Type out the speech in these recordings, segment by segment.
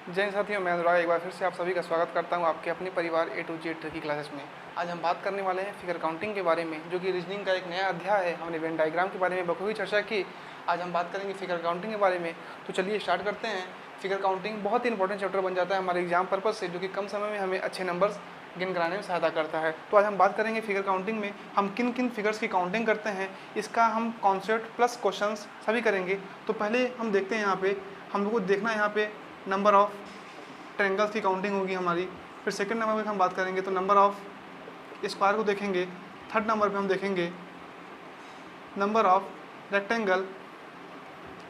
जय हिंद साथियों, मैं अनुराग एक बार फिर से आप सभी का स्वागत करता हूं आपके अपने परिवार A to Z की क्लासेस में। आज हम बात करने वाले हैं फिगर काउंटिंग के बारे में, जो कि रीजनिंग का एक नया अध्याय है। हमने वेन डायग्राम के बारे में बखूबी चर्चा की। आज हम बात करेंगे फिगर काउंटिंग के बारे में। तो चलिए स्टार्ट करते हैं। फिगर काउंटिंग बहुत ही इंपॉर्टेंट चैप्टर बन जाता है हमारे एग्जाम पर्पज से, जो कि कम समय में हमें अच्छे नंबर्स गिन कराने में सहायता करता है। तो आज हम बात करेंगे फिगर काउंटिंग में हम किन किन फिगर्स की काउंटिंग करते हैं, इसका हम कॉन्सेप्ट प्लस क्वेश्चंस सभी करेंगे। तो पहले हम देखते हैं, यहाँ पे हम लोग को देखना है यहाँ पे नंबर ऑफ ट्रायंगल्स की काउंटिंग होगी हमारी। फिर सेकंड नंबर पे हम बात करेंगे तो नंबर ऑफ स्क्वायर को देखेंगे। थर्ड नंबर पे हम देखेंगे number of rectangle.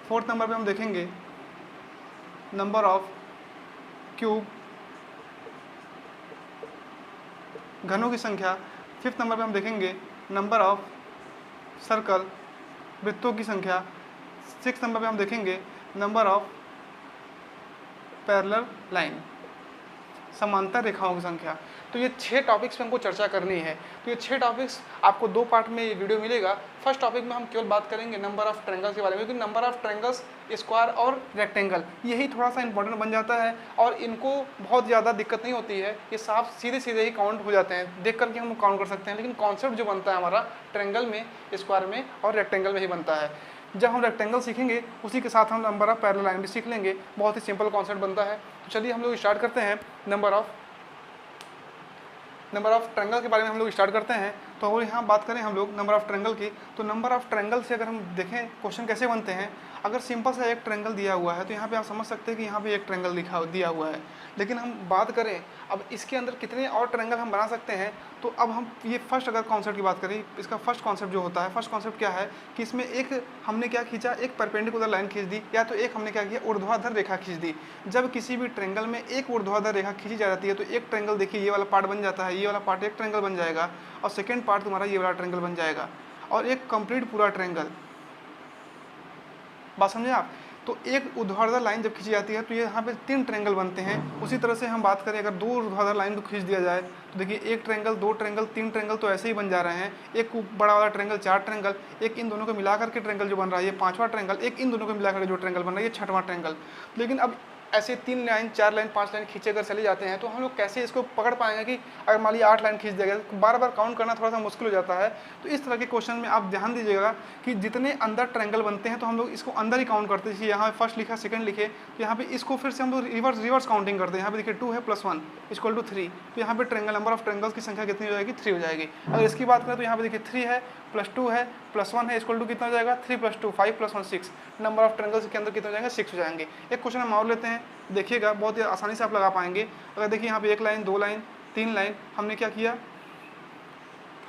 Fourth number पे हम देखेंगे नंबर ऑफ क्यूब, घनों की संख्या। फिफ्थ नंबर पे हम देखेंगे नंबर ऑफ सर्कल, वृत्तों की संख्या। सिक्स नंबर पे हम देखेंगे नंबर ऑफ पैरेलल लाइन, समांतर रेखाओं की संख्या। तो ये 6 टॉपिक्स पे हमको चर्चा करनी है। तो ये 6 टॉपिक्स आपको 2 पार्ट में ये वीडियो मिलेगा। फर्स्ट टॉपिक में हम केवल बात करेंगे नंबर ऑफ ट्रायंगल्स के बारे में, क्योंकि नंबर ऑफ ट्रायंगल्स, स्क्वायर और रेक्टेंगल यही थोड़ा सा इंपॉर्टेंट बन जाता है और इनको बहुत ज़्यादा दिक्कत नहीं होती है। ये साफ सीधे सीधे ही काउंट हो जाते हैं, देख करके हम काउंट कर सकते हैं। लेकिन कॉन्सेप्ट जो बनता है हमारा ट्रायंगल में, स्क्वायर में और रेक्टेंगल में ही बनता है। जब हम रेक्टेंगल सीखेंगे उसी के साथ हम नंबर ऑफ पैरेलल लाइन भी सीख लेंगे। बहुत ही सिंपल कॉन्सेप्ट बनता है। तो चलिए हम लोग स्टार्ट करते हैं। नंबर ऑफ ट्रायंगल के बारे में हम लोग स्टार्ट करते हैं। तो अगर यहाँ बात करें हम लोग नंबर ऑफ ट्रायंगल की, तो नंबर ऑफ ट्रायंगल से अगर हम देखें क्वेश्चन कैसे बनते हैं। अगर सिंपल सा एक ट्रायंगल दिया हुआ है तो यहाँ पे आप समझ सकते हैं कि यहाँ पे एक ट्रायंगल दिया हुआ है। लेकिन हम बात करें अब इसके अंदर कितने और ट्रायंगल हम बना सकते हैं। तो अब हम ये फर्स्ट अगर कॉन्सेप्ट की बात करें, इसका फर्स्ट कॉन्सेप्ट जो होता है, फर्स्ट कॉन्सेप्ट क्या है कि इसमें एक हमने क्या खींचा, एक परपेंडिकुलर लाइन खींच दी, या तो एक हमने क्या किया, ऊर्ध्वाधर रेखा खींच दी। जब किसी भी ट्रायंगल में एक ऊर्ध्वाधर रेखा खींची जाती है तो एक ट्रायंगल देखिए ये वाला पार्ट बन जाता है, ये वाला पार्ट एक ट्रायंगल बन जाएगा और सेकेंड पार्ट तुम्हारा ये वाला ट्रायंगल बन जाएगा और एक कंप्लीट पूरा ट्रायंगल। बात समझे आप? तो एक ऊर्ध्वाधर लाइन जब खींची जाती है तो ये यहाँ पे 3 ट्रायंगल बनते हैं। उसी तरह से हम बात करें अगर 2 ऊर्ध्वाधर लाइन को खींच दिया जाए तो देखिए एक ट्रायंगल, 2 ट्रायंगल, 3 ट्रायंगल तो ऐसे ही बन जा रहे हैं। एक बड़ा वाला ट्रायंगल 4 ट्रायंगल, एक इन दोनों को मिलाकर के ट्रायंगल जो बन रहा है ये 5वां ट्रायंगल, एक इन दोनों को मिलाकर जो ट्रायंगल बन रहा है ये 6वां ट्रायंगल। लेकिन अब ऐसे 3 लाइन, 4 लाइन, 5 लाइन खींचे अगर चले जाते हैं तो हम लोग कैसे इसको पकड़ पाएंगे कि अगर मान लीजिए 8 लाइन खींच दिया गया तो बार बार काउंट करना थोड़ा सा मुश्किल हो जाता है। तो इस तरह के क्वेश्चन में आप ध्यान दीजिएगा कि जितने अंदर ट्रायंगल बनते हैं तो हम लोग इसको अंदर ही काउंट करते हैं। जैसे यहाँ फर्स्ट लिखा, सेकंड लिखे, तो यहाँ पे इसको फिर से हम लोग रिवर्स काउंटिंग करते हैं। यहाँ पे देखिए 2 है प्लस 1 इक्वल टू 3, तो यहाँ पे ट्रायंगल, नंबर ऑफ ट्रायंगल्स की संख्या कितनी हो जाएगी, 3 हो जाएगी। अगर इसकी बात करें तो यहाँ पे देखिए 3 है प्लस 2 है प्लस 1 है इक्वल टू कितना हो जाएगा, 3 plus 2 5 plus 1 6। Number of triangles के अंदर कितने हो जाएंगे, 6 हो जाएंगे। एक क्वेश्चन हम और लेते हैं, देखिएगा बहुत ही आसानी से आप लगा पाएंगे। अगर देखिए यहाँ पे 1 लाइन, 2 लाइन, 3 लाइन, हमने क्या किया,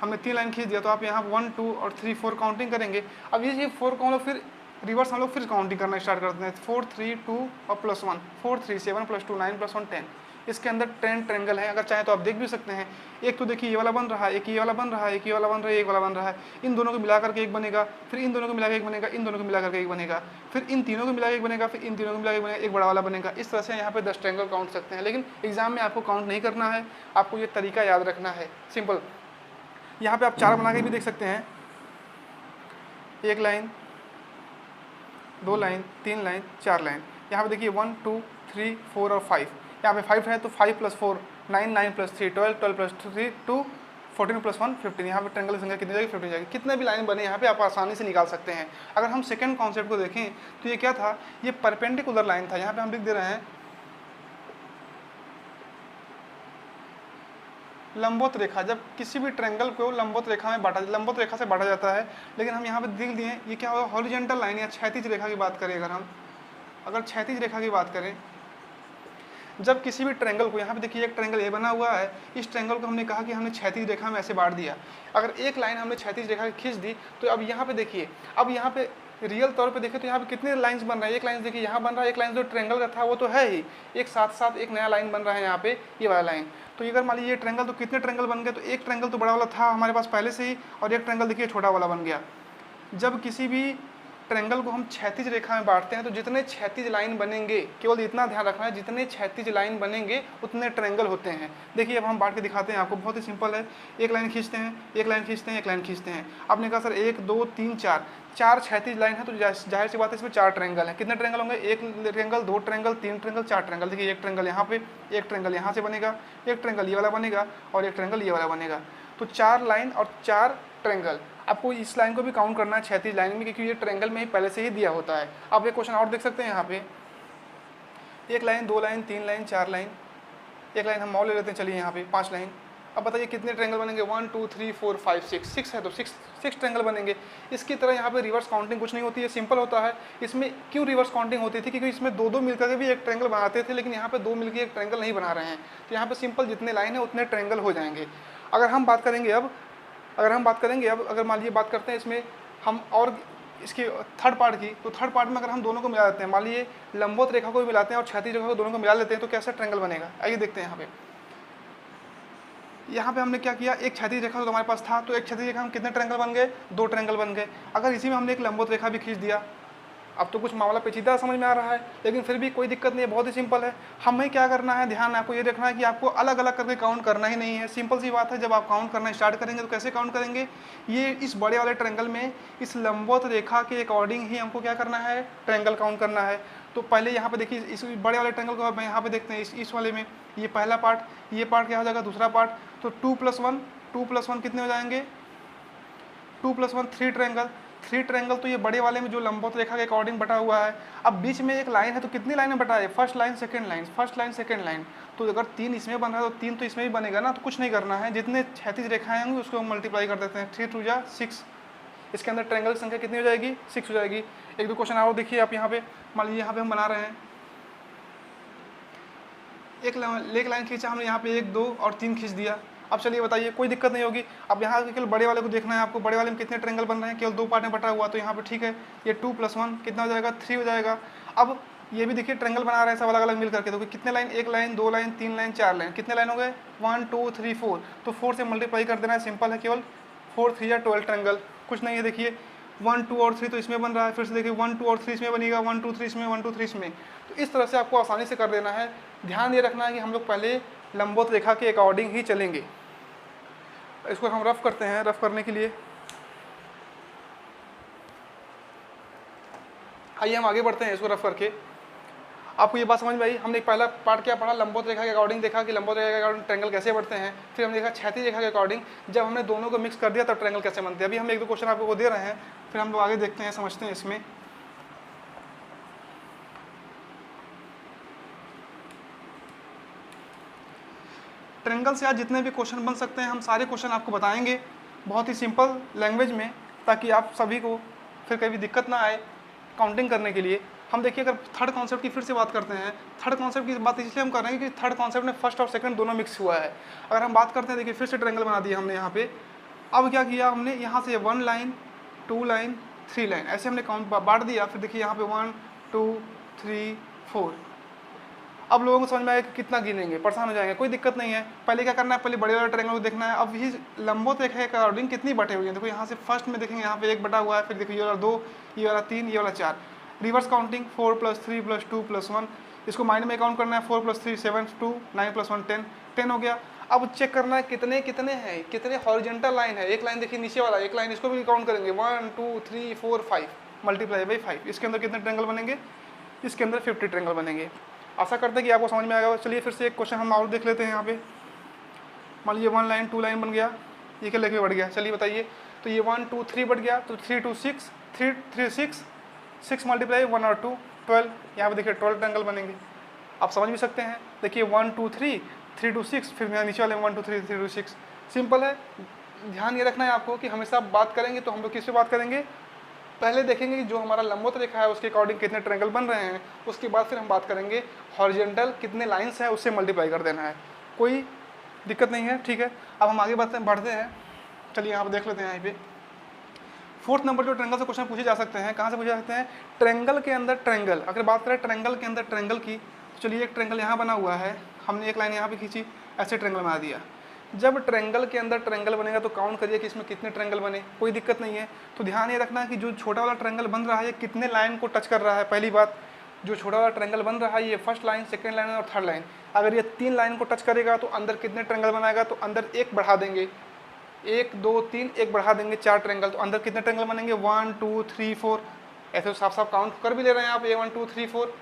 हमने 3 लाइन खींच दिया तो आप यहाँ 1 2 और 3 4 काउंटिंग करेंगे। अब ये 4 को हम लोग फिर रिवर्स हम लोग फिर काउंटिंग करना स्टार्ट करते हैं। 4 3 2 और प्लस 1, 4 3 7 प्लस 2 9 प्लस 1 10। इसके अंदर 10 ट्रायंगल है। अगर चाहे तो आप देख भी सकते हैं। एक तो देखिए ये वाला बन रहा है, एक ये वाला बन रहा है, एक ये वाला बन रहा है, एक वाला बन रहा है। इन दोनों को मिलाकर के एक बनेगा, फिर इन दोनों को मिलाकर एक बनेगा, इन दोनों को मिलाकर के एक बनेगा, फिर इन तीनों को मिलाकर एक बनेगा, फिर इन तीनों को मिलाकर एक बनेगा, एक बड़ा वाला बनेगा। इस तरह से यहाँ पे 10 ट्रायंगल काउंट सकते हैं। लेकिन एग्जाम में आपको काउंट नहीं करना है, आपको ये तरीका याद रखना है, सिंपल। यहाँ पे आप 4 बना के भी देख सकते हैं, 1 लाइन, 2 लाइन, 3 लाइन, 4 लाइन। यहाँ पे देखिए 1 2 3 4 और 5। यहाँ पे 5 है तो 5 प्लस 4 9, 9 प्लस 3 12, 12 प्लस 3 2, 14 प्लस 1 15। यहाँ पे ट्रायंगल की संख्या कितनी जाएगी, 15 जाएगी। कितने भी लाइन बने यहाँ पे आप आसानी से निकाल सकते हैं। अगर हम सेकंड कॉन्सेप्ट को देखें तो ये क्या था, ये परपेंडिकुलर लाइन था। यहाँ पे हम लिख दे रहे हैं लंबवत रेखा। जब किसी भी ट्रायंगल को लंबवत रेखा से बांटा जाता है। लेकिन हम यहाँ पे देख दिए ये क्या होगा, हॉरिजॉन्टल लाइन या क्षैतिज रेखा की बात करें, अगर क्षैतिज रेखा की बात करें, जब किसी भी ट्रायंगल को, यहाँ पे देखिए एक ट्रायंगल ए बना हुआ है, इस ट्रायंगल को हमने कहा कि हमने क्षैतिज रेखा में ऐसे बांट दिया। अगर एक लाइन हमने क्षैतिज रेखा खींच दी तो अब यहाँ पे देखिए, अब यहाँ पे रियल तौर पे देखें तो यहाँ पे कितने लाइंस बन रहे हैं। एक लाइन देखिए यहाँ बन रहा है, एक लाइन जो ट्रायंगल का था वो तो है ही, एक साथ साथ एक नया लाइन बन रहा है यहाँ पे, ये वाला लाइन। तो अगर मान लीजिए ये ट्रायंगल, तो कितने ट्रायंगल बन गए, तो एक ट्रायंगल तो बड़ा वाला था हमारे पास पहले से ही और एक ट्रायंगल देखिए छोटा वाला बन गया। जब किसी भी ट्रेंगल को हम क्षैतिज रेखा में बांटते हैं तो जितने क्षैतिज लाइन बनेंगे, केवल इतना ध्यान रखना है, जितने क्षैतिज लाइन बनेंगे उतने ट्रेंगल होते हैं। देखिए अब हम बांट के दिखाते हैं आपको, बहुत ही सिंपल है। एक लाइन खींचते हैं, एक लाइन खींचते हैं, एक लाइन खींचते हैं। आपने कहा सर 1 2 3 4, 4 क्षैतिज लाइन है तो जाहिर सी बात है इसमें 4 ट्रेंगल हैं। कितने ट्रेंगल होंगे? 1 ट्रेंगल, 2 ट्रेंगल, 3 ट्रेंगल, 4 ट्रेंगल। देखिए एक ट्रेंगल यहाँ पे, एक ट्रेंगल यहाँ से बनेगा, एक ट्रेंगल ये वाला बनेगा और एक ट्रेंगल ये वाला बनेगा। तो 4 लाइन और 4 ट्रेंगल। आपको इस लाइन को भी काउंट करना है क्षैतिज लाइन में, क्योंकि ये ट्रेंगल में ही पहले से ही दिया होता है। आप एक क्वेश्चन और देख सकते हैं यहाँ पे, 1 लाइन, 2 लाइन, 3 लाइन, 4 लाइन, एक लाइन हम और ले लेते हैं, चलिए यहाँ पे 5 लाइन। अब बताइए कितने ट्रेंगल बनेंगे? 1 2 3 4 5 6 है तो 6 ट्रेंगल बनेंगे। इसकी तरह यहाँ पे रिवर्स काउंटिंग कुछ नहीं होती है, सिंपल होता है। इसमें क्यों रिवर्स काउंटिंग होती थी? क्योंकि इसमें 2 मिलकर के भी एक ट्रेंगल बनाते थे, लेकिन यहाँ पे 2 मिलकर एक ट्रेंगल नहीं बना रहे हैं। तो यहाँ पे सिंपल जितने लाइन है उतने ट्रेंगल हो जाएंगे। अगर हम बात करेंगे अब, अगर मान लीजिए बात करते हैं इसमें हम और इसकी थर्ड पार्ट की, तो थर्ड पार्ट में अगर हम दोनों को मिला देते हैं, मान लीजिए लंबवत रेखा को भी मिलाते हैं और क्षैतिज रेखा को, दोनों को मिला लेते हैं, तो कैसा ट्रेंगल बनेगा? आइए देखते हैं। यहाँ पे हमने क्या किया, एक क्षैतिज रेखा तो हमारे पास था, तो एक क्षैतिज रेखा हम कितने ट्रेंगल बन गए? 2 ट्रेंगल बन गए। अगर इसी में हमने एक लंबवत रेखा भी खींच दिया, अब तो कुछ मामला पेचीदा समझ में आ रहा है, लेकिन फिर भी कोई दिक्कत नहीं है, बहुत ही सिंपल है। हमें क्या करना है, ध्यान आपको ये रखना है कि आपको अलग अलग करके काउंट करना ही नहीं है। सिंपल सी बात है, जब आप काउंट करना स्टार्ट करेंगे तो कैसे काउंट करेंगे? ये इस बड़े वाले ट्रेंगल में इस लंबवत रेखा के अकॉर्डिंग ही हमको क्या करना है, ट्रेंगल काउंट करना है। तो पहले यहाँ पे देखिए, इस बड़े वाले ट्रेंगल को अब यहाँ पे देखते हैं, इस वाले में ये पहला पार्ट, ये पार्ट क्या हो जाएगा? दूसरा पार्ट। तो 2 + 1 कितने हो जाएंगे? 2 + 1 3 ट्रेंगल। 3 ट्रेंगल तो ये बड़े वाले में जो लंबवत रेखा के अकॉर्डिंग बटा हुआ है। अब बीच में एक लाइन है, तो कितनी लाइन में बटा है? First line second line, first line second line. तो अगर 3 इसमें बन रहा है तो 3 तो इसमें भी बनेगा ना। तो कुछ नहीं करना है, जितने क्षैतिज रेखाएं होंगी उसको हम मल्टीप्लाई कर देते हैं। 3 2 जा 6, इसके अंदर ट्रेंगल की संख्या कितनी हो जाएगी? 6 हो जाएगी। एक दो क्वेश्चन और देखिए आप यहाँ पे, मान लीजिए यहाँ पे हम बना रहे हैं, एक लाइन खींचा हमने, यहाँ पे 1 2 और 3 खींच दिया। अब चलिए बताइए, कोई दिक्कत नहीं होगी। अब यहाँ केवल बड़े वाले को देखना है आपको, बड़े वाले में कितने ट्रेंगल बन रहे हैं, केवल 2 पार्ट में बटा हुआ, तो यहाँ पे ठीक है। ये 2 + 1 कितना हो जाएगा? 3 हो जाएगा। अब ये भी देखिए ट्रेंगल बना रहे हैं सब अलग अलग मिल करके, तो कितने line? 1 line, 2 line, 3 line, 4 line, कितने लाइन हो गए? 1 2 3 4। तो 4 से मल्टीप्लाई कर देना है, सिंपल है, केवल 4 3 या 12 ट्रेंगल, कुछ नहीं है। देखिए 1 2 और 3 तो इसमें बन रहा है, फिर से देखिए 1 2 और 3 इसमें बनेगा, 1 2 3 इसमें, 1 2 3 इसमें। तो इस तरह से आपको आसानी से कर देना है। ध्यान ये रखना है कि हम लोग पहले लंबवत रेखा के अकॉर्डिंग ही चलेंगे। इसको हम रफ करते हैं। रफ करने के लिए आइए हम आगे बढ़ते हैं। इसको रफ करके आपको ये बात समझ में आई। हमने पहला पार्ट क्या पढ़ा? लंबवत रेखा के अकॉर्डिंग देखा कि लंबवत रेखा के अकॉर्डिंग ट्रेंगल कैसे बढ़ते हैं। फिर हमने देखा क्षैतिज रेखा के अकॉर्डिंग, जब हमने दोनों को मिक्स कर दिया तब ट्रेंगल कैसे बनते हैं। अभी हम 1 2 क्वेश्चन आपको दे रहे हैं, फिर हम लोग आगे देखते हैं, समझते हैं इसमें। ट्रेंगल से आज जितने भी क्वेश्चन बन सकते हैं हम सारे क्वेश्चन आपको बताएंगे बहुत ही सिंपल लैंग्वेज में, ताकि आप सभी को फिर कभी दिक्कत ना आए काउंटिंग करने के लिए। हम देखिए अगर थर्ड कॉन्सेप्ट की फिर से बात करते हैं, थर्ड कॉन्सेप्ट की बात इसलिए हम कर रहे हैं कि थर्ड कॉन्सेप्ट में फर्स्ट और सेकंड दोनों मिक्स हुआ है। अगर हम बात करते हैं, देखिए फिर से ट्रेंगल बना दिया हमने यहाँ पे। अब क्या किया हमने, यहाँ से 1 लाइन 2 लाइन 3 लाइन ऐसे हमने काउंट बांट दिया। फिर देखिए यहाँ पे 1 2 3 4। अब लोगों को समझ में आया कि कितना गिनेंगे, परेशान हो जाएंगे, कोई दिक्कत नहीं है। पहले क्या करना है, पहले बड़े वाले ट्रेंगल को देखना है। अब ये लंबवत रेखा के अकॉर्डिंग कितनी बटे हुए हैं, देखो यहाँ से फर्स्ट में देखेंगे यहाँ पे 1 बटा हुआ है, फिर देखो ये वाला 2, ये वाला 3, ये वाला 4। रिवर्स काउंटिंग 4 + 3 + 2 + 1, इसको माइंड में काउंट करना है। 4 + 3 7 2 9 + 1 10, 10 हो गया। अब चेक करना है कितने कितने हैं, कितने हॉरिजॉन्टल लाइन है। एक लाइन देखिए नीचे वाला, एक लाइन इसको भी काउंट करेंगे। 1 2 3 4 5 मल्टीप्लाई बाई 5, इसके अंदर कितने ट्रेंगल बनेंगे? इसके अंदर 50 ट्रेंगल बनेंगे। आशा करते हैं कि आपको समझ में आएगा। चलिए फिर से एक क्वेश्चन हम और देख लेते हैं। यहाँ पे मान लीजिए 1 लाइन 2 लाइन बन गया, ये क्या लेके बढ़ गया, चलिए बताइए। तो ये 1 2 3 बढ़ गया, तो 3 2 6 3 3 6 6 मल्टीप्लाई 1 और 2 12, यहाँ पे देखिए 12 ट्रेंगल बनेंगे। आप समझ भी सकते हैं। देखिए 1 2 3 3 2 6, फिर यहाँ नीचे वाले 1 2 3 3 2 6। सिंपल है। ध्यान ये रखना है आपको कि हमेशा बात करेंगे तो हम लोग किससे बात करेंगे, पहले देखेंगे कि जो हमारा लंबवत रेखा है उसके अकॉर्डिंग कितने ट्रेंगल बन रहे हैं, उसके बाद फिर हम बात करेंगे हॉरिजॉन्टल कितने लाइंस हैं उससे मल्टीप्लाई कर देना है। कोई दिक्कत नहीं है, ठीक है। अब हम आगे बढ़ते हैं। चलिए यहाँ पर देख लेते हैं। यहाँ पे 4th नंबर जो ट्रेंगल से क्वेश्चन पूछे जा सकते हैं, कहाँ से पूछे जा सकते हैं? ट्रेंगल के अंदर ट्रेंगल। अगर बात करें ट्रेंगल के अंदर ट्रेंगल की, तो चलिए एक ट्रेंगल यहाँ बना हुआ है, हमने एक लाइन यहाँ पे खींची, ऐसे ट्रेंगल बना दिया। जब ट्रायंगल के अंदर ट्रायंगल बनेगा तो काउंट करिए कि इसमें कितने ट्रायंगल बने, कोई दिक्कत नहीं है। तो ध्यान ये रखना है कि जो छोटा वाला ट्रायंगल बन रहा है ये कितने लाइन को टच कर रहा है। पहली बात, जो छोटा वाला ट्रायंगल बन रहा है ये फर्स्ट लाइन, सेकंड लाइन और थर्ड लाइन, अगर ये 3 लाइन को टच करेगा तो अंदर कितने ट्रायंगल बनाएगा, तो अंदर एक बढ़ा देंगे, 1 2 3 एक बढ़ा देंगे, 4 ट्रायंगल। तो अंदर कितने ट्रायंगल बनेंगे, 1 2 3 4। ऐसे तो साफ साफ काउंट कर भी ले रहे हैं आप, ये 1 2 3 4।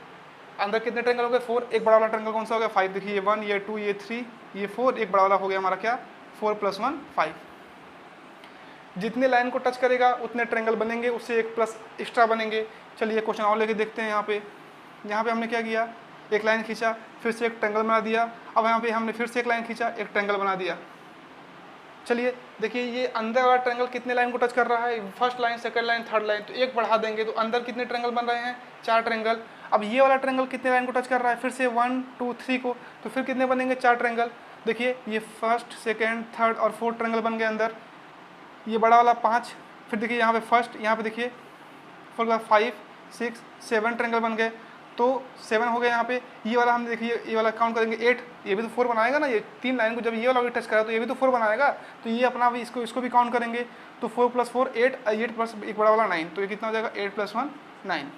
अंदर कितने ट्रायंगल हो गए, 4। एक बड़ा वाला ट्रायंगल कौन सा हो गया, 5। देखिए ये 1, ये 2, ये 3, ये 4, एक बड़ा वाला हो गया हमारा क्या, 4 + 1 5। जितने लाइन को टच करेगा उतने ट्रायंगल बनेंगे, उससे एक प्लस एक्स्ट्रा बनेंगे। चलिए क्वेश्चन और लेके देखते हैं। यहाँ पे हमने क्या किया, एक लाइन खींचा, फिर से एक ट्रायंगल बना दिया। अब यहाँ पे हमने फिर से एक लाइन खींचा, एक ट्रायंगल बना दिया। चलिए देखिए ये अंदर वाला ट्रायंगल कितने लाइन को टच कर रहा है, first line, second line, third line, तो एक बढ़ा देंगे तो अंदर कितने ट्रायंगल बन रहे हैं, 4 ट्रायंगल। अब ये वाला ट्रायंगल कितने लाइन को टच कर रहा है, फिर से 1 2 3 को, तो फिर कितने बनेंगे, 4 ट्रायंगल। देखिए ये फर्स्ट, सेकंड, थर्ड और फोर्थ ट्रायंगल बन गए अंदर, ये बड़ा वाला 5, फिर देखिए यहाँ पे फर्स्ट, यहाँ पे देखिए 5 6 7 ट्रायंगल बन गए, तो 7 हो गए यहाँ पे। ये वाला हम देखिए, ये वाला काउंट करेंगे 8, ये भी तो 4 बनाएगा ना, ये 3 लाइन को जब ये वाला भी टच करा तो ये भी तो 4 बनाएगा, तो ये अपना भी इसको भी काउंट करेंगे। तो 4 + 4 8, 8 प्लस एक बड़ा वाला 9, तो ये कितना हो जाएगा, 8 + 1 9।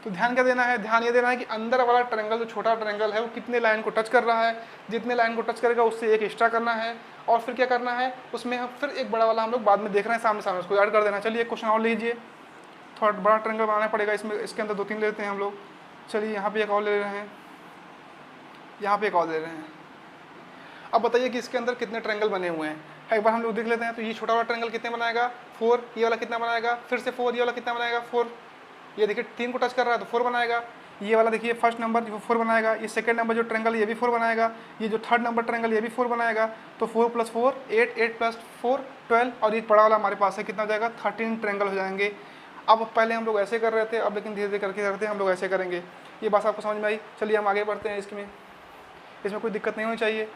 तो ध्यान क्या देना है, ध्यान ये देना है कि अंदर वाला ट्रायंगल जो छोटा ट्रायंगल है वो कितने लाइन को टच कर रहा है, जितने लाइन को टच करेगा उससे एक एक्स्ट्रा करना है, और फिर क्या करना है उसमें हम फिर एक बड़ा वाला हम लोग बाद में देख रहे हैं सामने सामने, उसको ऐड कर देना। चलिए क्वेश्चन और लीजिए, थोड़ा बड़ा ट्रायंगल बनाना पड़ेगा इसमें, इसके अंदर 2 3 लेते हैं हम लोग। चलिए यहाँ पे एक और ले रहे हैं, यहाँ पे एक और ले रहे हैं। अब बताइए कि इसके अंदर कितने ट्रायंगल बने हुए हैं, एक बार हम लोग देख लेते हैं। तो ये छोटा वाला ट्रायंगल कितने बनाएगा, 4, ये वाला कितना बनाएगा, फिर से 4, ये वाला कितना बनाएगा, 4, ये देखिए 3 को टच कर रहा है तो 4 बनाएगा। ये वाला देखिए फर्स्ट नंबर जो 4 बनाएगा, ये सेकंड नंबर जो ट्रायंगल ये भी 4 बनाएगा, ये जो थर्ड नंबर ट्रायंगल ये भी 4 बनाएगा। तो 4 + 4 8, 8 + 4 12, और ये बड़ा वाला हमारे पास है, कितना हो जाएगा, 13 ट्रायंगल हो जाएंगे। अब पहले हम लोग ऐसे कर रहे थे, अब लेकिन धीरे धीरे करके करते हैं हम लोग ऐसे करेंगे। ये बात आपको समझ में आई। चलिए हम आगे बढ़ते हैं, इसमें कोई दिक्कत नहीं होनी चाहिए।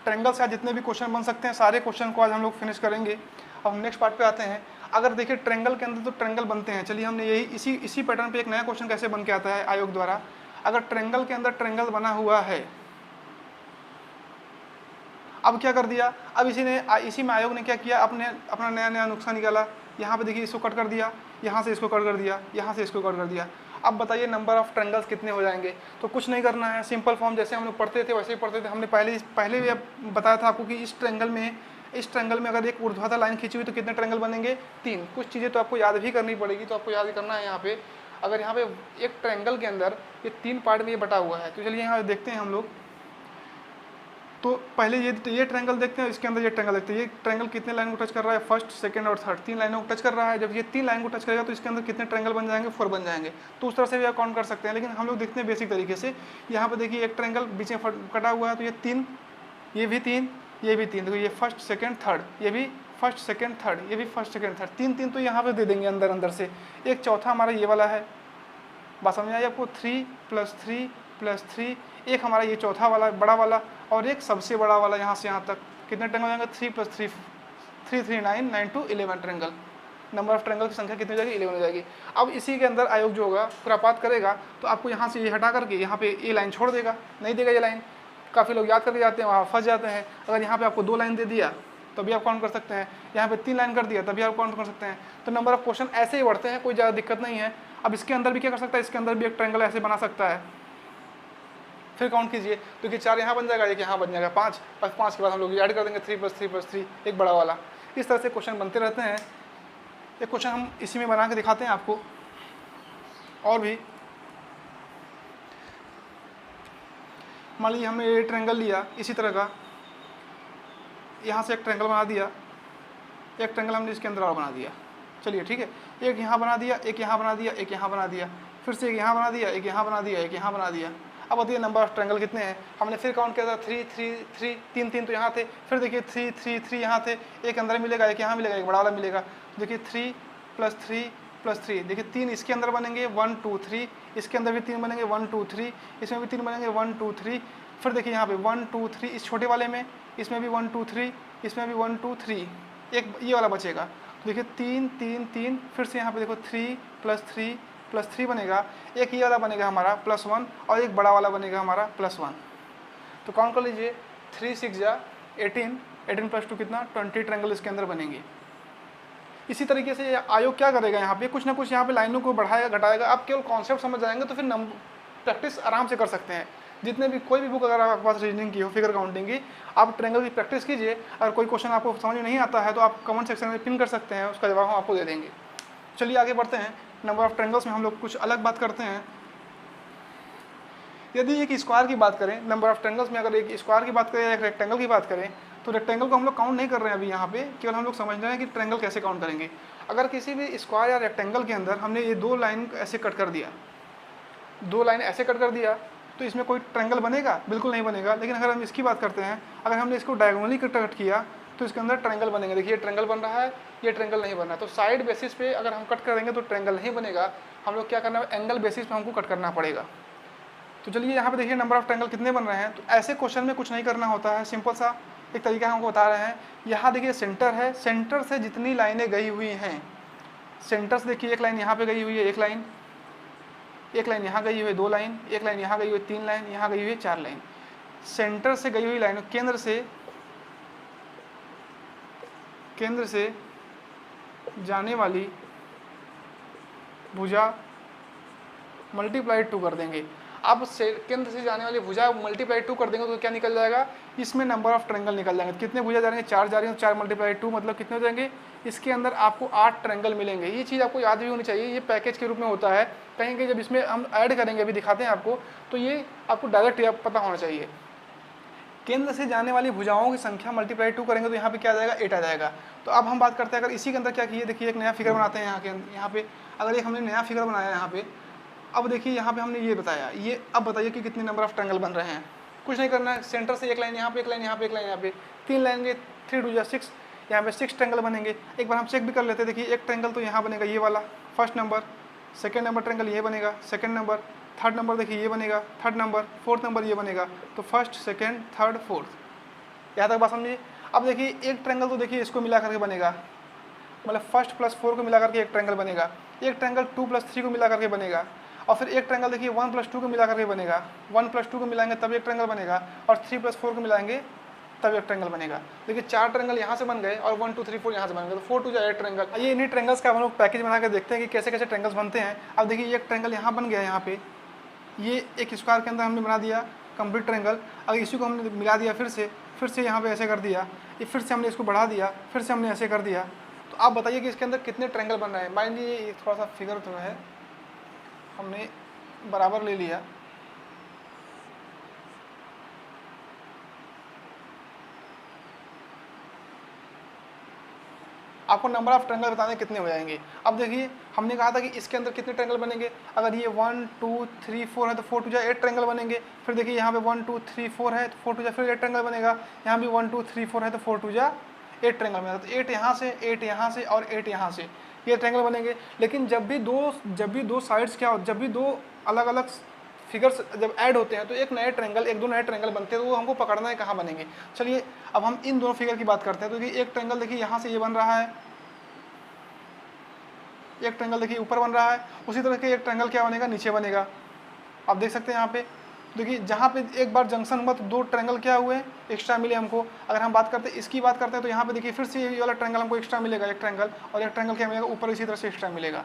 ट्रायंगल से आज जितने भी क्वेश्चन बन सकते हैं सारे क्वेश्चन को आज हम लोग फिनिश करेंगे। अब हम नेक्स्ट पार्ट पे आते हैं। अगर देखिए ट्रायंगल के अंदर तो ट्रायंगल बनते हैं, चलिए हमने यही इसी पैटर्न पे एक नया क्वेश्चन कैसे बन के आता है आयोग द्वारा। अगर ट्रायंगल के अंदर ट्रायंगल बना हुआ है, अब क्या कर दिया, अब इसी में आयोग ने क्या किया, अपना नया नुस्खा निकाला। यहाँ पे देखिए इसको कट कर दिया, यहाँ से इसको कट कर दिया, यहाँ से इसको कट कर दिया। अब बताइए नंबर ऑफ ट्रायंगल्स कितने हो जाएंगे। तो कुछ नहीं करना है, सिंपल फॉर्म जैसे हम लोग पढ़ते थे वैसे ही पढ़ते थे। हमने पहले भी बताया था आपको कि इस ट्रायंगल में अगर एक ऊर्ध्वाधर लाइन खींची हुई तो कितने ट्रायंगल बनेंगे, 3। कुछ चीज़ें तो आपको याद भी करनी पड़ेगी, तो आपको याद करना है। यहाँ पे अगर यहाँ पे एक ट्रायंगल के अंदर ये 3 पार्ट में ये बटा हुआ है, तो चलिए यहाँ देखते हैं हम लोग। तो पहले ये ट्रायंगल देखते हैं, इसके अंदर ये ट्रायंगल देखते हैं। ये ट्रायंगल कितने लाइन को टच कर रहा है, फर्स्ट, सेकंड और थर्ड, 3 लाइनों को टच कर रहा है। जब ये 3 लाइन को टच करेगा तो इसके अंदर कितने ट्रायंगल बन जाएंगे, 4 बन जाएंगे। तो उस तरह से भी आप काउंट कर सकते हैं, लेकिन हम लोग देखते हैं बेसिक तरीके से। यहाँ पे देखिए एक ट्रायंगल बीच में कटा हुआ है, तो ये 3, ये भी 3, ये भी 3। देखो ये फर्स्ट, सेकंड, थर्ड, ये भी फर्स्ट, सेकंड, थर्ड, ये भी फर्स्ट, सेकंड, थर्ड, 3 तो यहाँ पे दे देंगे अंदर से। एक चौथा हमारा ये वाला है, बात समझ आई आपको, 3 + 3 + 3, एक हमारा ये चौथा वाला बड़ा वाला, और एक सबसे बड़ा वाला यहाँ से यहाँ तक। कितने ट्रायंगल हो जाएंगे, 3 + 3 3 3 9 9 2 11 ट्रायंगल। नंबर ऑफ ट्रायंगल की संख्या कितनी हो जाएगी, 11 हो जाएगी। अब इसी के अंदर आयोग जो होगा खुरापात करेगा, तो आपको यहाँ से ये हटा करके यहाँ पे ये लाइन छोड़ देगा, नहीं देगा ये लाइन। काफ़ी लोग याद करके जाते हैं, वहाँ फंस जाते हैं। अगर यहाँ पे आपको 2 लाइन दे दिया तो भी आप काउंट कर सकते हैं, यहाँ पे 3 लाइन कर दिया तभी आप काउंट कर सकते हैं। तो नंबर ऑफ क्वेश्चन ऐसे ही बढ़ते हैं, कोई ज़्यादा दिक्कत नहीं है। अब इसके अंदर भी क्या कर सकता है, इसके अंदर भी एक ट्रायंगल ऐसे बना सकता है। फिर काउंट कीजिए, तो कि 4 यहाँ बन जाएगा, एक यहाँ बन जाएगा 5, और 5 के बाद हम लोग ऐड कर देंगे 3 + 3 + 3, एक बड़ा वाला। इस तरह से क्वेश्चन बनते रहते हैं। एक क्वेश्चन हम इसी में बना के दिखाते हैं आपको, और भी। मान लीजिए हमने ये ट्रायंगल लिया इसी तरह का, यहाँ से एक ट्रायंगल बना दिया, एक ट्रायंगल हमने इसके अंदर और बना दिया। चलिए ठीक है, एक यहाँ बना दिया, एक यहाँ बना दिया, एक यहाँ बना दिया, फिर से एक यहाँ बना दिया, एक यहाँ बना दिया, एक यहाँ बना दिया। अब बताइए नंबर ऑफ ट्रायंगल कितने हैं। हमने फिर काउंट किया था 3 3 3 3 3 तो यहाँ थे, फिर देखिए 3 3 3 यहाँ थे, एक अंदर मिलेगा, एक यहाँ मिलेगा, एक बड़ा वाला मिलेगा। देखिए 3 + 3 + 3, देखिए 3 इसके अंदर बनेंगे 1 2 3, इसके अंदर भी 3 बनेंगे 1 2 3, इसमें भी 3 बनेंगे 1 2 3। फिर देखिए यहाँ पे 1 2 3 इस छोटे वाले में, इसमें भी 1 2 3, इसमें भी 1 2 3, एक ये वाला बचेगा। तो देखिए 3 3 3, फिर से यहाँ पे देखो 3 + 3 +3 बनेगा, एक ये वाला बनेगा हमारा +1 और एक बड़ा वाला बनेगा हमारा +1। तो काउंट कर लीजिए 3 6 जा 18, 18 + 2 कितना 20 ट्रायंगल इसके अंदर बनेंगे। इसी तरीके से आयोग क्या करेगा, यहाँ पे कुछ ना कुछ यहाँ पे लाइनों को बढ़ाएगा घटाएगा। आप केवल कॉन्सेप्ट समझ जाएंगे तो फिर प्रैक्टिस आराम से कर सकते हैं। जितने भी कोई भी बुक अगर आपके पास रीजनिंग की हो, फिगर काउंटिंग की, आप ट्रायंगल की प्रैक्टिस कीजिए। अगर कोई क्वेश्चन आपको समझ में नहीं आता है तो आप कमेंट सेक्शन में पिन कर सकते हैं, उसका जवाब हम आपको दे देंगे। चलिए आगे बढ़ते हैं। नंबर ऑफ ट्रायंगल्स में हम लोग कुछ अलग बात करते हैं। यदि एक स्क्वायर की बात करें, नंबर ऑफ ट्रायंगल्स में अगर एक स्क्वायर की बात करें या एक रेक्टेंगल की बात करें, तो रेक्टेंगल को हम लोग काउंट नहीं कर रहे हैं अभी यहाँ पे, केवल हम लोग समझ रहे हैं कि ट्रायंगल कैसे काउंट करेंगे। अगर किसी भी स्क्वायर या रेक्टेंगल के अंदर हमने ये 2 लाइन ऐसे कट कर दिया, 2 लाइन ऐसे कट कर दिया, तो इसमें कोई ट्रायंगल बनेगा? बिल्कुल नहीं बनेगा। लेकिन अगर हम इसकी बात करते हैं, अगर हमने इसको डायगोनली कट किया तो इसके अंदर ट्रायंगल बनेंगे। देखिए ट्रायंगल बन रहा है, ये ट्रायंगल नहीं बन रहा है। तो साइड बेसिस पे अगर हम कट करेंगे तो ट्रायंगल नहीं बनेगा। हम लोग क्या करना है, एंगल बेसिस पे हमको कट करना पड़ेगा। तो चलिए यहाँ पे देखिए नंबर ऑफ ट्रायंगल कितने बन रहे हैं। तो ऐसे क्वेश्चन में कुछ नहीं करना होता है, सिंपल सा एक तरीका हमको बता रहे हैं। यहाँ देखिए सेंटर है, सेंटर से जितनी लाइनें गई हुई हैं, सेंटर से देखिए एक लाइन यहाँ पे गई हुई है, एक लाइन यहाँ गई हुई है 2 लाइन, एक लाइन यहाँ गई हुई है 3 लाइन, यहाँ गई हुई है 4 लाइन। सेंटर से गई हुई लाइन, केंद्र से जाने वाली भुजा मल्टीप्लाई 2 कर देंगे। अब केंद्र से जाने वाली भुजा मल्टीप्लाई 2 कर देंगे तो क्या निकल जाएगा, इसमें नंबर ऑफ ट्रायंगल निकल जाएंगे। कितने भुजा जा रहे हैं, 4 जा रही हैं, 4 × 2 मतलब कितने हो जाएंगे, इसके अंदर आपको 8 ट्रायंगल मिलेंगे। ये चीज़ आपको याद भी होनी चाहिए, ये पैकेज के रूप में होता है। कहीं कि जब इसमें हम ऐड करेंगे, अभी दिखाते हैं आपको, तो ये आपको डायरेक्ट पता होना चाहिए। केंद्र से जाने वाली भुजाओं की संख्या मल्टीप्लाई 2 करेंगे तो यहाँ पे क्या आ जाएगा, 8 आ जाएगा। तो अब हम बात करते हैं अगर इसी के अंदर क्या किए, देखिए एक नया फिगर बनाते हैं यहाँ पे। अगर एक हमने नया फिगर बनाया यहाँ पे, अब देखिए यहाँ पे हमने ये बताया, ये अब बताइए कि कितने नंबर ऑफ ट्रायंगल बन रहे हैं। कुछ नहीं करना है, सेंटर से एक लाइन यहाँ पे, एक लाइन यहाँ पे, एक लाइन यहाँ पे, 3 लाइन के 3 2 6, यहाँ पे 6 ट्रायंगल बनेंगे। एक बार हम चेक भी कर लेते हैं। देखिए एक ट्रायंगल तो यहाँ बनेगा ये वाला, first number, second number triangle ये बनेगा, सेकंड नंबर, थर्ड नंबर देखिए ये बनेगा, थर्ड नंबर, फोर्थ नंबर ये बनेगा। तो फर्स्ट, सेकंड, थर्ड, फोर्थ, यहाँ तक बात समझिए। अब देखिए एक ट्रायंगल तो देखिए इसको मिला करके बनेगा, मतलब फर्स्ट + 4 को मिला करके एक ट्रायंगल बनेगा। एक ट्रायंगल 2 + 3 को मिला करके बनेगा, और फिर एक ट्रायंगल देखिए 1 + 2 को मिला करके बनेगा। 1 + 2 को मिलाएंगे तब एक ट्रायंगल बनेगा, और 3 + 4 को मिलाएंगे तब एक ट्रायंगल बनेगा। देखिए 4 ट्रायंगल यहाँ से बन गए और 1 2 3 4 यहाँ से बन गए, तो 4 2 8 ट्रायंगल। ये इन्हीं ट्रायंगल्स का हम लोग पैकेज बना के देखते हैं कि कैसे कैसे ट्रायंगल्स बनते हैं। अब देखिए एक ट्रायंगल यहाँ बन गया, यहाँ पे ये एक स्क्वायर के अंदर हमने बना दिया कंप्लीट ट्रायंगल। अगर इसी को हमने मिला दिया फिर से यहाँ पे ऐसे कर दिया, ये फिर से हमने इसको बढ़ा दिया, फिर से हमने ऐसे कर दिया, तो आप बताइए कि इसके अंदर कितने ट्रायंगल बन रहे हैं। मान लीजिए ये थोड़ा सा फिगर जो है हमने बराबर ले लिया, आपको नंबर ऑफ ट्रायंगल बताने कितने हो जाएंगे। अब देखिए हमने कहा था कि इसके अंदर कितने ट्रायंगल बनेंगे। अगर ये 1 2 3 4 है तो 4 2 8 ट्रायंगल बनेंगे। फिर देखिए यहाँ पे 1 2 3 4 है तो 4 2 फिर 8 ट्रायंगल बनेगा। यहाँ भी 1 2 3 4 है तो 4 2 8 ट्रायंगल बनेगा। तो 8 यहाँ से, 8 यहाँ से और 8 यहाँ से, ये ट्रायंगल बनेंगे। लेकिन जब भी दो साइड्स क्या हो, जब भी 2 अलग अलग फिगर्स जब ऐड होते हैं तो एक दो नए ट्रायंगल बनते हैं, तो वो हमको पकड़ना है कहाँ बनेंगे। चलिए अब हम इन दोनों फिगर की बात करते हैं। तो एक ट्रायंगल देखिए यहाँ से ये बन रहा है, एक ट्रायंगल देखिए ऊपर बन रहा है, उसी तरह के एक ट्रायंगल क्या बनेगा, नीचे बनेगा। आप देख सकते हैं यहाँ पे देखिए जहाँ पे एक बार जंक्शन हुआ तो 2 ट्रायंगल क्या हुए, एक्स्ट्रा मिले हमको। अगर हम बात करते हैं इसकी बात करते हैं तो यहाँ पे देखिए फिर से ये वाला ट्रायंगल हमको एक्स्ट्रा मिलेगा, एक ट्रायंगल, और एक ट्रायंगल क्या मिलेगा ऊपर इसी तरह से एक्स्ट्रा मिलेगा।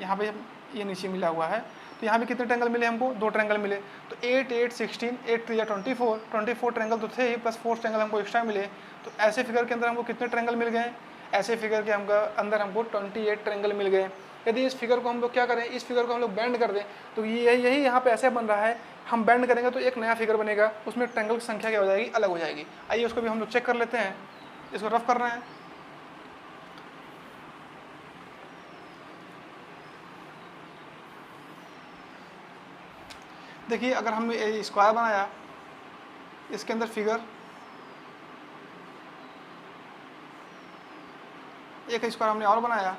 यहाँ पे ये नीचे मिला हुआ है, तो यहाँ पे कितने ट्रायंगल मिले हमको, 2 ट्रायंगल मिले। तो 8 8 16, 8 3 24 ट्रायंगल तो थे ही, प्लस 4 ट्रायंगल हमको एक्स्ट्रा मिले। तो ऐसे फिगर के अंदर हमको कितने ट्रायंगल मिल गए, ऐसे फिगर के अंदर हमको 28 ट्रायंगल मिल गए। यदि इस फिगर को हम लोग क्या करें, इस फिगर को हम लोग बैंड कर दें तो ये यही यहाँ पे ऐसे बन रहा है, हम बैंड करेंगे तो एक नया फिगर बनेगा, उसमें ट्रायंगल की संख्या क्या हो जाएगी, अलग हो जाएगी। आइए उसको भी हम लोग चेक कर लेते हैं। इसको रफ कर रहे हैं। देखिए अगर हमने स्क्वायर बनाया, इसके अंदर फिगर एक स्क्वायर हमने और बनाया,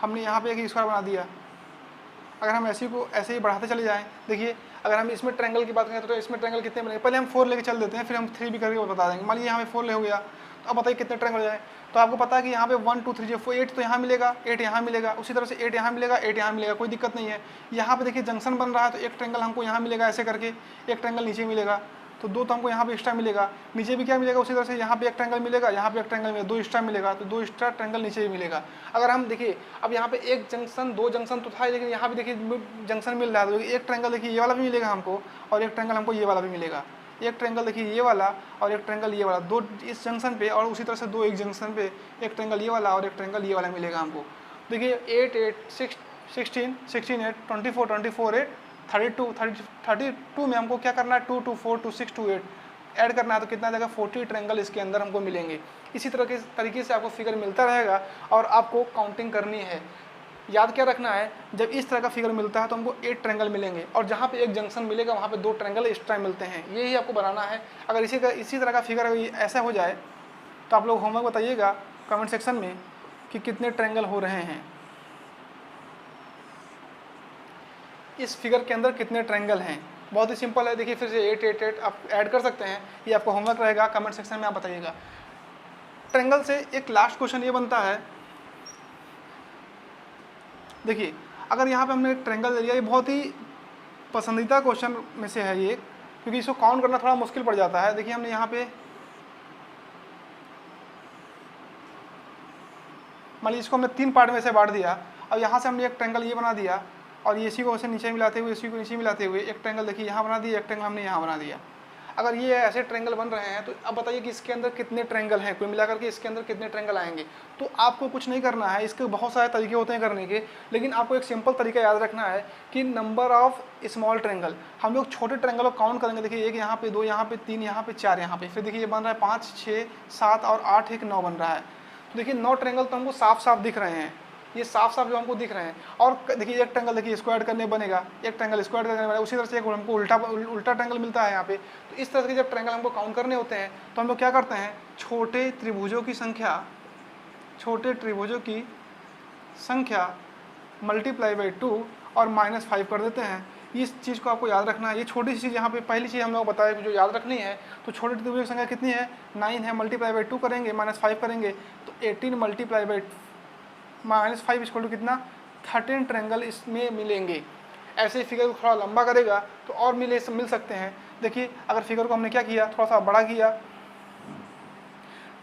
हमने यहाँ पे एक स्क्वायर बना दिया। अगर हम ऐसे ही बढ़ाते चले जाएं, देखिए अगर हम इसमें ट्रायंगल की बात करें तो इसमें ट्रायंगल कितने बनेंगे, पहले हम 4 लेके चल देते हैं, फिर हम 3 भी करके बता देंगे। मान लीजिए यहाँ पे 4 ले हो गया, तो अब बताइए कितने ट्रायंगल हो जाए। तो आपको पता है कि यहाँ पे 1 2 3 4 8 तो यहाँ मिलेगा, 8 यहाँ मिलेगा, उसी तरह से 8 यहाँ मिलेगा, 8 यहाँ मिलेगा, कोई दिक्कत नहीं है। यहाँ पे देखिए जंक्शन बन रहा है तो एक ट्रायंगल हमको यहाँ मिलेगा ऐसे करके, एक ट्रायंगल नीचे मिलेगा, तो 2 तो हमको यहाँ पे एक्स्ट्रा मिलेगा। नीचे भी क्या मिलेगा, उसी तरह से यहाँ पे एक ट्रायंगल मिलेगा, यहाँ पे एक ट्रायंगल मिलेगा, 2 एक्स्ट्रा मिलेगा, तो 2 एक्स्ट्रा ट्रायंगल नीचे भी मिलेगा। अगर हम देखिए अब यहाँ पे एक जंक्शन 2 जंक्शन तो था, लेकिन यहाँ पे देखिए जंक्शन मिल रहा है, तो एक ट्रायंगल देखिए ये वाला भी मिलेगा हमको, और एक ट्रायंगल हमको ये वाला भी मिलेगा। एक ट्रायंगल देखिए ये वाला और एक ट्रायंगल ये वाला, 2 इस जंक्शन पे और उसी तरह से 2 एक जंक्शन पे, एक ट्रायंगल ये वाला और एक ट्रायंगल ये वाला मिलेगा हमको। देखिए 8 8 6 16 16 8 24 24 8 32 में हमको क्या करना है, 2 2 4 2 6 2 8 ऐड करना है, तो कितना देगा 40 ट्रायंगल इसके अंदर हमको मिलेंगे। इसी तरह के तरीके से आपको फिगर मिलता रहेगा और आपको काउंटिंग करनी है। याद क्या रखना है, जब इस तरह का फिगर मिलता है तो हमको 8 ट्रायंगल मिलेंगे, और जहाँ पे एक जंक्शन मिलेगा वहाँ पे 2 ट्रायंगल एक्स्ट्रा मिलते हैं। यही आपको बनाना है। अगर इसी तरह का फिगर ऐसा हो जाए तो आप लोग होमवर्क बताइएगा कमेंट सेक्शन में कि कितने ट्रायंगल हो रहे हैं, इस फिगर के अंदर कितने ट्रायंगल हैं। बहुत ही सिंपल है, देखिए फिर से 8 8 8 आप ऐड कर सकते हैं। ये आपको होमवर्क रहेगा, कमेंट सेक्शन में आप बताइएगा। ट्रायंगल से एक लास्ट क्वेश्चन ये बनता है, देखिए अगर यहाँ पे हमने एक ट्रायंगल ले लिया, ये बहुत ही पसंदीदा क्वेश्चन में से है ये, क्योंकि इसको काउंट करना थोड़ा मुश्किल पड़ जाता है। देखिए हमने यहाँ पे मान लीजिए इसको हमने 3 पार्ट में से बांट दिया, और यहाँ से हमने एक ट्रायंगल ये बना दिया, और इसी को ऐसे नीचे मिलाते हुए, इसी को नीचे मिलाते हुए एक ट्रायंगल देखिए यहाँ बना दिया, एक ट्रायंगल हमने यहाँ बना दिया। अगर ये ऐसे ट्रायंगल बन रहे हैं तो अब बताइए कि इसके अंदर कितने ट्रायंगल हैं, कुल मिलाकर के इसके अंदर कितने ट्रायंगल आएंगे। तो आपको कुछ नहीं करना है, इसके बहुत सारे तरीके होते हैं करने के, लेकिन आपको एक सिंपल तरीका याद रखना है कि नंबर ऑफ स्मॉल ट्रायंगल, हम लोग छोटे ट्रायंगल को काउंट करेंगे। देखिए 1 यहाँ पे, 2 यहाँ पे, 3 यहाँ पे, 4 यहाँ पे, फिर देखिए ये बन रहा है 5 6 7 और 8 एक 9 बन रहा है। तो देखिए 9 ट्रायंगल तो हमको साफ साफ दिख रहे हैं, ये साफ साफ जो हमको दिख रहे हैं। और देखिए एक ट्रायंगल देखिए इसको ऐड करने बनेगा, एक ट्रायंगल इसको ऐड करने बनेगा, उसी तरह से एक हमको उल्टा ट्रायंगल मिलता है यहाँ पे। तो इस तरह के जब ट्रायंगल हमको काउंट करने होते हैं तो हम लोग क्या करते हैं, छोटे त्रिभुजों की संख्या मल्टीप्लाई बाई 2 और -5 कर देते हैं। इस चीज़ को आपको याद रखना है। ये छोटी सी चीज़ यहाँ पे पहली चीज़ हम लोग बताया जो याद रखनी है। तो छोटे त्रिभुजों की संख्या कितनी है, 9 है, मल्टीप्लाई बाई 2 करेंगे, -5 करेंगे तो 18 मल्टीप्लाई बाई -5 इक्वल टू कितना, 13 ट्रायंगल इसमें मिलेंगे। ऐसे फिगर को थोड़ा लंबा करेगा तो और मिल सकते हैं। देखिए अगर फिगर को हमने क्या किया, थोड़ा सा बड़ा किया,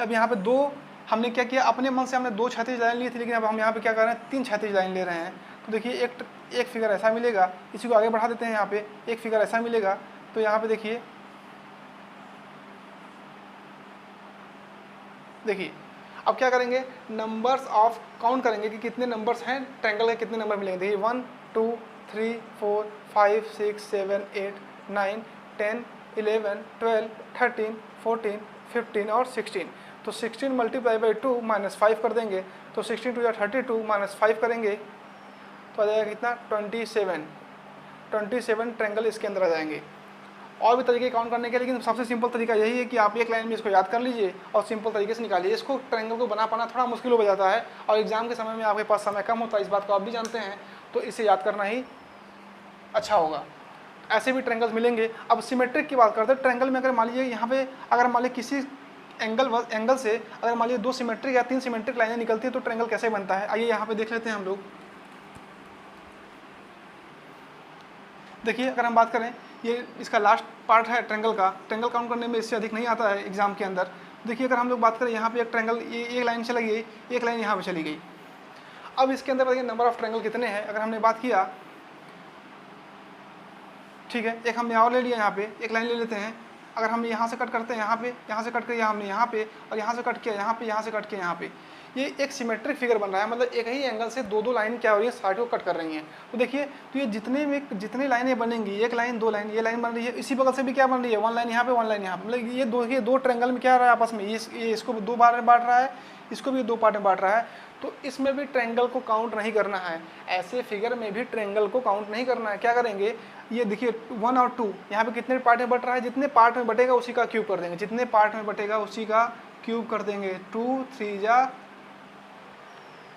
अब यहाँ पे 2 हमने क्या किया, अपने मन से हमने 2 क्षैतिज लाइन ली थी, लेकिन अब हम यहाँ पे क्या कर रहे हैं, 3 क्षैतिज लाइन ले रहे हैं। तो देखिए एक फिगर ऐसा मिलेगा, इसी को आगे बढ़ा देते हैं। यहाँ पे एक फिगर ऐसा मिलेगा, तो यहाँ पे देखिए अब क्या करेंगे, नंबर्स ऑफ काउंट करेंगे कि कितने नंबर्स हैं ट्रायंगल के, कितने नंबर मिलेंगे। देखिए 1 2 3 4 5 6 7 8 9 10 11 12 13 14 15 और 16। तो 16 मल्टीप्लाई बाई 2 -5 कर देंगे, तो 16 2 या 32 -5 करेंगे तो आ जाएगा कितना, 27 ट्रायंगल इसके अंदर आ जाएंगे। और भी तरीके काउंट करने के, लेकिन सबसे सिंपल तरीका यही है कि आप एक लाइन में इसको याद कर लीजिए और सिंपल तरीके से निकालिए। इसको ट्रायंगल को बना पाना थोड़ा मुश्किल हो जाता है, और एग्जाम के समय में आपके पास समय कम होता है, इस बात को आप भी जानते हैं, तो इसे याद करना ही अच्छा होगा। ऐसे भी ट्रायंगल्स मिलेंगे। अब सिमेट्रिक की बात करते हैं। ट्रायंगल में अगर मान लीजिए यहाँ पे अगर मान लीजिए किसी एंगल से अगर मान लीजिए 2 सिमेट्रिक या 3 सिमेट्रिक लाइनें निकलती है तो ट्रायंगल कैसे बनता है, आइए यहाँ पे देख लेते हैं हम लोग। देखिए अगर हम बात करें, ये इसका लास्ट पार्ट है ट्रायंगल का। ट्रायंगल काउंट करने में इससे अधिक नहीं आता है एग्जाम के अंदर। देखिए अगर हम लोग बात करें, यहाँ पे एक ट्रायंगल, ये एक लाइन चली गई, एक लाइन यहाँ पे चली गई। अब इसके अंदर देखिए नंबर ऑफ ट्रायंगल कितने हैं, अगर हमने बात किया, ठीक है, एक हमने और ले लिया, यहाँ पे एक लाइन ले लेते हैं। अगर हम यहाँ से कट करते हैं, यहाँ से कट किया हमने यहाँ पे, और यहाँ से कट किया यहाँ पे, यहाँ से कट किया यहाँ पे, ये एक सिमेट्रिक फिगर बन रहा है। मतलब एक ही एंगल से 2 लाइन क्या हो रही है, साइड को कट कर रही हैं। तो देखिए, तो ये जितनी लाइनें बनेंगी, 1 लाइन 2 लाइन, ये लाइन बन रही है, इसी बगल से भी क्या बन रही है, 1 लाइन यहाँ पे 1 लाइन यहाँ पे। मतलब ये दो ट्रायंगल में क्या रहा है आपस में, ये इसको 2 बार में बांट रहा है, इसको भी 2 पार्ट में बांट रहा है। तो इसमें भी ट्रायंगल को काउंट नहीं करना है, ऐसे फिगर में भी ट्रायंगल को काउंट नहीं करना है। क्या करेंगे, ये देखिए 1 और 2 यहाँ पे कितने पार्ट में बट रहा है, जितने पार्ट में बटेगा उसी का क्यूब कर देंगे, जितने पार्ट में बटेगा उसी का क्यूब कर देंगे। 2 3 जा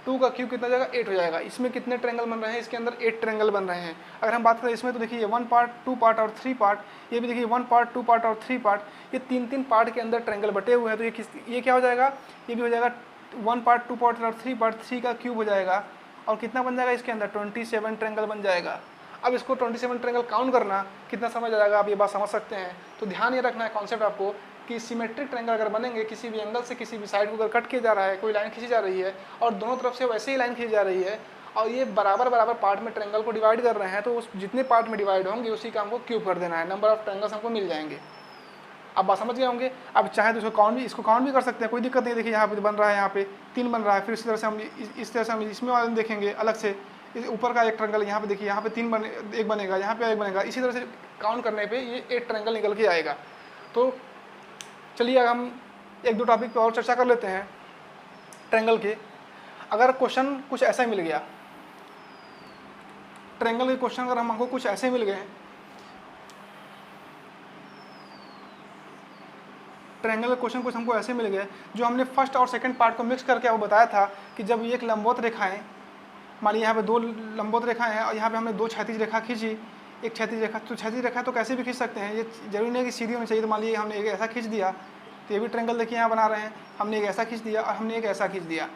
2 का क्यूब कितना हो जाएगा 8 हो जाएगा। इसमें कितने ट्रायंगल बन रहे हैं, इसके अंदर 8 ट्रायंगल बन रहे हैं। अगर हम बात करें इसमें तो देखिए 1 पार्ट 2 पार्ट और 3 पार्ट, ये भी देखिए 1 पार्ट 2 पार्ट और 3 पार्ट, ये 3 पार्ट के अंदर ट्रायंगल बटे हुए हैं। तो ये क्या हो जाएगा, ये भी हो जाएगा 1 पार्ट 2 पार्ट और 3 पार्ट, 3 का क्यूब हो जाएगा। और कितना बन जाएगा इसके अंदर 27 ट्रायंगल बन जाएगा। अब इसको 27 ट्रायंगल काउंट करना कितना समझ आ जाएगा, आप ये बात समझ सकते हैं। तो ध्यान ये रखना है कॉन्सेप्ट आपको कि सिमेट्रिक ट्रायंगल अगर बनेंगे, किसी भी एंगल से किसी भी साइड को अगर कट किया जा रहा है, कोई लाइन खींची जा रही है और दोनों तरफ से वैसे ही लाइन खींची जा रही है और ये बराबर बराबर पार्ट में ट्रायंगल को डिवाइड कर रहे हैं, तो उस जितने पार्ट में डिवाइड होंगे उसी का हमको क्यूब कर देना है, नंबर ऑफ ट्रायंगल्स हमको मिल जाएंगे। आप बात समझ गए होंगे। अब चाहे तो इसको काउंट भी कर सकते हैं, कोई दिक्कत नहीं। देखिए यहाँ पे बन रहा है, यहाँ पे 3 बन रहा है। फिर इसी तरह से हम इस तरह से हम इसमें वाले देखेंगे अलग से, इस ऊपर का एक ट्रायंगल यहाँ पे देखिए, यहाँ पे 3 एक बनेगा, यहाँ पे एक बनेगा। इसी तरह से काउंट करने पे ये 8 ट्रायंगल निकल के आएगा। तो चलिए अब हम 1-2 टॉपिक पे और चर्चा कर लेते हैं ट्रायंगल के। अगर क्वेश्चन कुछ ऐसा मिल गया, ट्रायंगल के क्वेश्चन अगर हमको कुछ ऐसे मिल गए, ट्रायंगल के क्वेश्चन कुछ हमको ऐसे मिल गए जो हमने फर्स्ट और सेकंड पार्ट को मिक्स करके आपको बताया था कि जब ये एक लंबवत रेखाएं, मान लीजिए यहाँ पे 2 लंबवत रेखाएं हैं और यहाँ पे हमने 2 क्षैतिज रेखा खींची, एक क्षैतिज रेखा, तो क्षैतिज रेखा तो कैसे भी खींच सकते हैं, ये जरूरी नहीं कि सीधी होनी चाहिए। तो मान लीजिए हमने एक ऐसा खींच दिया, तो ये भी ट्रायंगल देखिए यहाँ बना रहे हैं, हमने एक ऐसा खींच दिया और हमने एक ऐसा खींच दिया।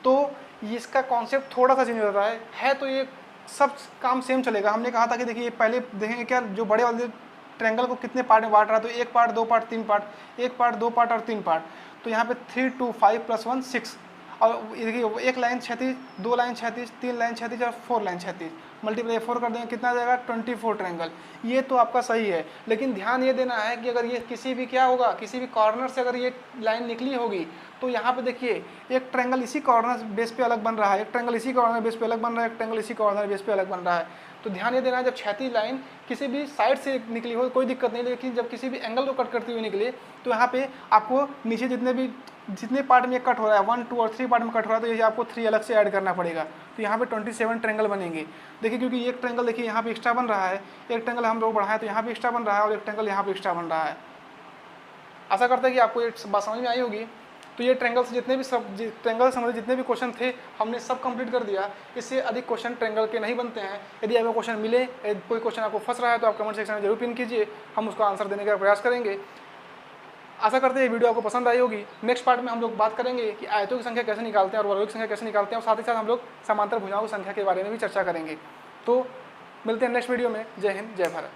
तो इसका कॉन्सेप्ट थोड़ा सा चेंज हो रहा है तो ये सब काम सेम चलेगा। हमने कहा था कि देखिए पहले देखेंगे क्या, जो बड़े वाले ट्रायंगल को कितने पार्ट में बांट रहा है, तो 1 part 2 part 3 part, 1 part 2 part और 3 पार्ट। तो यहाँ पे 3 2 5 + 1 6, और देखिए 1 लाइन क्षैतिज, 2 लाइन क्षैतिज, 3 लाइन क्षैतिज और 4 लाइन क्षैतिज, मल्टीप्लाई 4 कर देंगे कितना आ जाएगा 24 ट्रायंगल। ये तो आपका सही है, लेकिन ध्यान ये देना है कि अगर ये किसी भी क्या होगा, किसी भी कॉर्नर से अगर ये लाइन निकली होगी तो यहाँ पे देखिए एक ट्रायंगल इसी कॉर्नर बेस पे अलग बन रहा है, एक ट्रायंगल इसी कॉर्नर बेस पे अलग बन रहा है, एक ट्रायंगल इसी कॉर्नर बेस पे अलग बन रहा है। तो ध्यान ये देना है, जब क्षैतिज लाइन किसी भी साइड से निकली हो कोई दिक्कत नहीं, लेकिन जब किसी भी एंगल को कट करती हुई निकले तो यहाँ पे आपको नीचे जितने पार्ट में कट हो रहा है, 1 2 और 3 पार्ट में कट हो रहा है, तो ये आपको 3 अलग से ऐड करना पड़ेगा। तो यहाँ पे 27 ट्रायंगल बनेंगे। देखिए क्योंकि एक ट्रायंगल देखिए यहाँ पे एक्स्ट्रा बन रहा है, एक ट्रायंगल हम लोग बढ़ाएं तो यहाँ पे एक्स्ट्रा बन रहा है और एक ट्रायंगल यहाँ पे एक्स्ट्रा बन रहा है। आशा करते हैं कि आपको ये बात समझ में आई होगी। तो ये ट्रायंगल से जितने भी ट्रायंगल से संबंधित जितने भी क्वेश्चन थे हमने सब कंप्लीट कर दिया। इससे अधिक क्वेश्चन ट्रायंगल के नहीं बनते हैं। यदि आपको क्वेश्चन मिले, कोई क्वेश्चन आपको फंस रहा है तो आप कमेंट सेक्शन में जरूर पिन कीजिए, हम उसका आंसर देने का प्रयास करेंगे। आशा करते हैं ये वीडियो आपको पसंद आई होगी। नेक्स्ट पार्ट में हम लोग बात करेंगे कि आयतों की संख्या कैसे निकालते हैं और वर्गों की संख्या कैसे निकालते हैं, और साथ ही साथ हम लोग समांतर भुजाओं की संख्या के बारे में भी चर्चा करेंगे। तो मिलते हैं नेक्स्ट वीडियो में। जय हिंद, जय भारत।